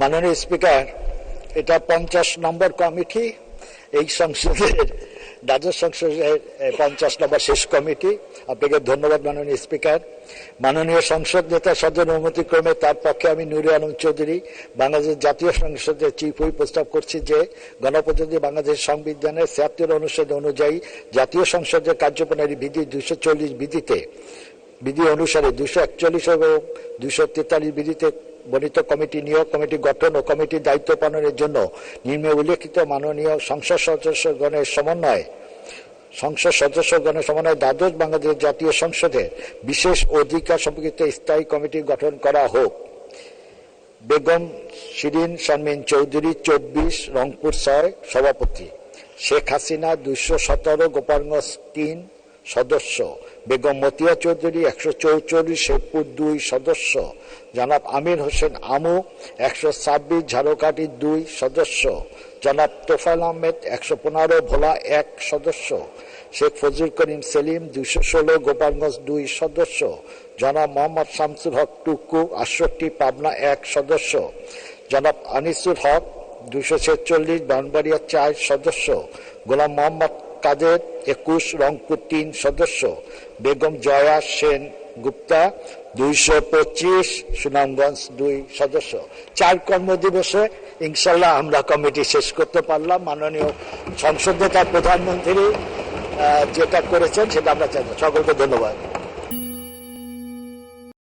মাননীয় স্পিকার, এটা 50 নম্বর কমিটি, এই সংসদের দ্বাদশ সংসদের 50 নম্বর শেষ কমিটি। আপনাকে ধন্যবাদ মাননীয় স্পিকার। মাননীয় সংসদ নেতা সদর অনুমতিক্রমে তার পক্ষে আমি নুরে আলম চৌধুরী বাংলাদেশ জাতীয় সংসদের চিফ হুইপ প্রস্তাব করছি যে গণপ্রজাতন্ত্রী বাংলাদেশ সংবিধানের 76 অনুচ্ছেদ অনুযায়ী জাতীয় সংসদের কার্যপ্রণালী বিধি 240 বিধি অনুসারে 241 এবং 243 বিধিতে বর্ণিত কমিটি নিয়োগ, কমিটি গঠন ও কমিটির দায়িত্ব পালনের জন্য নিম্নে উল্লেখিত মাননীয় সংসদ সদস্যগণের সমন্বয়ে দ্বাদশ বাংলাদেশ জাতীয় সংসদের বিশেষ অধিকার সম্পর্কিত স্থায়ী কমিটি গঠন করা হোক। বেগম শিরিন শারমিন চৌধুরী 24 রংপুর 6 সভাপতি, শেখ হাসিনা 217 গোপালগঞ্জ 3 সদস্য, বেগম মতিয়া চৌধুরী 144 শেরপুর 2 সদস্য, জনাব আমির হোসেন আমু 126 ঝাড়কাঠি 2 সদস্য, জনাব তোফায়েল আহমেদ 115 ভোলা 1 সদস্য, শেখ ফজলুল করিম সেলিম 216 গোপালগঞ্জ 2 সদস্য, জনাব মোহাম্মদ শামসুল হক টুকু 68 পাবনা 1 সদস্য, জনাব আনিসুল হক 246 ব্রাহ্মণবাড়িয়া 4 সদস্য, গোলাম মোহাম্মদ কাদের 21 রংপুর 3 সদস্য, বেগম জয়া সেন গুপ্তা 225 সুনামগঞ্জ 2 সদস্য। 4 কর্মদিবসে ইনশাল্লাহ আমরা কমিটি শেষ করতে পারলাম। মাননীয় সংসদ নেতা প্রধানমন্ত্রী যেটা করেছেন সেটা আমরা চাই। সকলকে ধন্যবাদ।